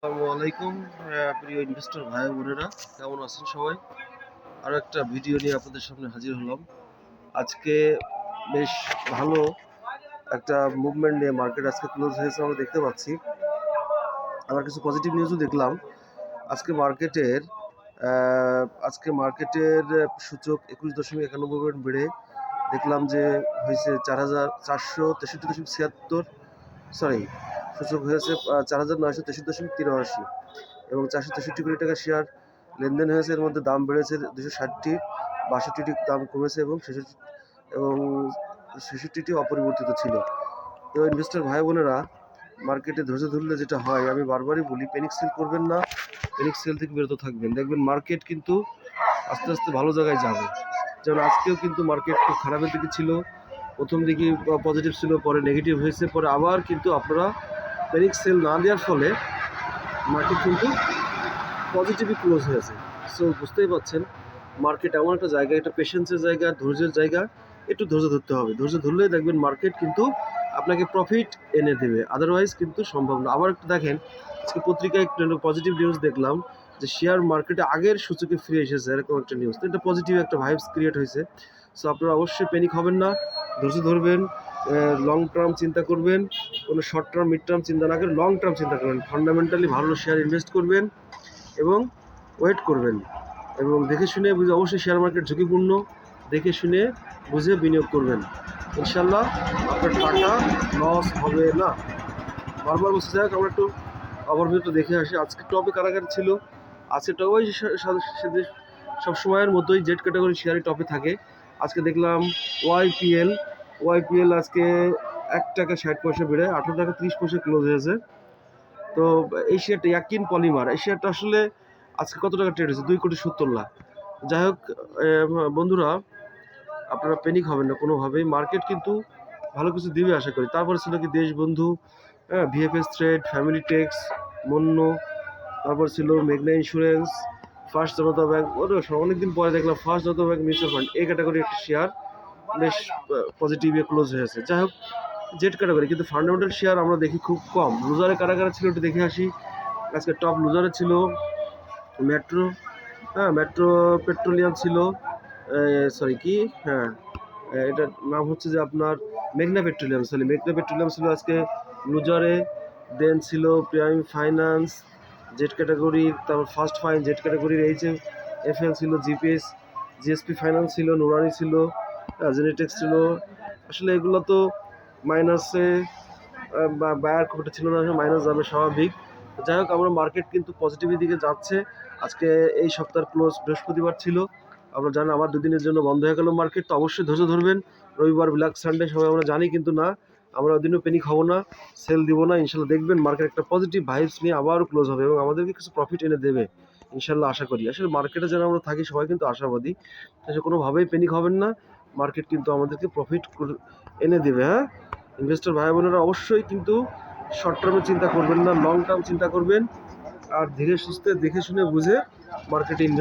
আসসালামু আলাইকুম প্রিয় ইনভেস্টর ভাই বোনেরা, কেমন আছেন সবাই? আরো একটা ভিডিও নিয়ে আপনাদের সামনে হাজির হলাম। আজকে বেশ ভালো একটা মুভমেন্ট নিয়ে মার্কেট আজকে ক্লোজ হয়েছে আমরা দেখতে পাচ্ছি। আবার কিছু পজিটিভ নিউজও দেখলাম। আজকে মার্কেটের সূচক 21.91 বেড়ে দেখলাম যে হয়েছে 4,463.76। সরি, সূচক হয়েছে 4,963.83 এবং 463 কোটি টাকা শেয়ার লেনদেন হয়েছে। এর মধ্যে দাম বেড়েছে 260টি, 62টি দাম কমেছে এবং 66টি অপরিবর্তিত ছিল। তো ইনভেস্টর ভাই বোনেরা, মার্কেটে ধৈর্য ধরলে যেটা হয়, আমি বারবারই বলি, প্যানিক সেল করবেন না, প্যানিক সেল থেকে বিরত থাকবেন। দেখবেন মার্কেট কিন্তু আস্তে আস্তে ভালো জায়গায় যাবে। যেমন আজকেও কিন্তু মার্কেট খুব খারাপের দিকে ছিল, প্রথম দিকে পজিটিভ ছিল, পরে নেগেটিভ হয়েছে, পরে আবার কিন্তু আপনারা প্যানিক সেল না দেওয়ার ফলে মার্কেট কিন্তু পজিটিভই ক্লোজ হয়েছে। সো বুঝতেই পারছেন, মার্কেট এমন একটা জায়গা, এটা পেশেন্সের জায়গা, ধৈর্যের জায়গা। একটু ধৈর্য ধরতে হবে, ধৈর্য ধরলেই দেখবেন মার্কেট কিন্তু আপনাকে প্রফিট এনে দেবে, আদারওয়াইজ কিন্তু সম্ভব না। আবার একটু দেখেন, আজকে পত্রিকায় একটু পজিটিভ নিউজ দেখলাম যে শেয়ার মার্কেটে আগের সূচকে ফিরে এসেছে, এরকম একটা নিউজ। তো এটা পজিটিভ একটা ভাইবস ক্রিয়েট হয়েছে। সো আপনারা অবশ্যই প্যানিক হবেন না, ধৈর্য ধরবেন, লং টার্ম চিন্তা করবেন, কোনো শর্ট টার্ম মিড টার্ম চিন্তা না করে লং টার্ম চিন্তা করবেন, ফান্ডামেন্টালি ভালো শেয়ার ইনভেস্ট করবেন এবং ওয়েট করবেন, এবং দেখে শুনে বুঝে, অবশ্যই শেয়ার মার্কেট ঝুঁকিপূর্ণ, দেখে শুনে বুঝে বিনিয়োগ করবেন। ইনশাল্লাহ আপনার টাকা লস হবে না। বারবার বলতে যাক, আমরা একটু ওভারভিউটা দেখে আসি। আজকে টপে কারাগার ছিল, আজকে টপ ওই সব সময়ের মতোই জেড ক্যাটাগরি শেয়ারই টপে থাকে। আজকে দেখলাম ওয়াইপিএল আজকে 1 টাকা 60 পয়সা বেড়ে 18 টাকা 30 পয়সা ক্লোজ হয়েছে। তো এই শেয়ারটা ইয়াকিন পলিমার, এই শেয়ারটা আসলে আজকে কত টাকা ট্রেড হয়েছে? 2,70,00,000। যাই হোক বন্ধুরা, আপনারা প্যানিক হবেন না কোনোভাবেই, মার্কেট কিন্তু ভালো কিছু দিবে আশা করি। তারপরে ছিল কি Deshbandhu, VFS trade, family tex, মন্য, তারপর ছিল মেঘনা ইন্স্যুরেন্স, ফার্স্ট জনতা ব্যাংক। অনেকদিন পরে দেখলাম ফার্স্ট জনতা ব্যাংক মিউচুয়াল ফান্ড, এই ক্যাটাগরি একটা শেয়ার বেশ পজিটিভে ক্লোজ হয়েছে। যাই হোক, জেড ক্যাটাগরি, কিন্তু ফান্ডামেন্টাল শেয়ার আমরা দেখি খুব কম। লুজারে কারা ছিল একটু দেখে আসি। আজকে টপ লুজারে ছিল মেট্রো, মেট্রো পেট্রোলিয়াম ছিল, এটার নাম হচ্ছে যে আপনার মেঘনা পেট্রোলিয়াম ছিল আজকে লুজারে। দেন ছিল প্রাইম ফাইন্যান্স জেড ক্যাটাগরির, তারপর ফার্স্ট ফাইন জেড ক্যাটাগরির, এফএল ছিল, জিএসপি ফাইন্যান্স ছিল, নুরানি ছিল, জেনেটেক্স ছিল। আসলে এগুলো তো মাইনাসে, বা বায়ার খুব একটা ছিল না, মাইনাস যাবে স্বাভাবিক। যাই হোক, আমরা মার্কেট কিন্তু পজিটিভের দিকে যাচ্ছে। আজকে এই সপ্তাহের ক্লোজ বৃহস্পতিবার ছিল, আমরা জানি আবার দুদিনের জন্য বন্ধ হয়ে গেল মার্কেট। তো অবশ্যই ধৈর্য ধরবেন, রবিবার ব্ল্যাক সানডে সবাই আমরা জানি, কিন্তু না, আমরা ওদিনও প্যানিক হব না, সেল দিব না। ইনশাল্লাহ দেখবেন মার্কেট একটা পজিটিভ ভাইবস নিয়ে আবারও ক্লোজ হবে এবং আমাদেরকে কিছু প্রফিট এনে দেবে ইনশাল্লাহ, আশা করি। আসলে মার্কেটে যারা আমরা থাকি সবাই কিন্তু আশাবাদী, তাই কোনোভাবেই প্যানিক হবেন না, মার্কেট কিন্তু আমাদেরকে প্রফিট এনে দেবে। হ্যাঁ, ইনভেস্টর ভাই বোনেরা, অবশ্যই কিন্তু শর্ট টার্মে চিন্তা করবেন না, লং টার্ম চিন্তা করবেন, আর ধীরে সুস্থে দেখে শুনে বুঝে মার্কেটে ইনভেস্ট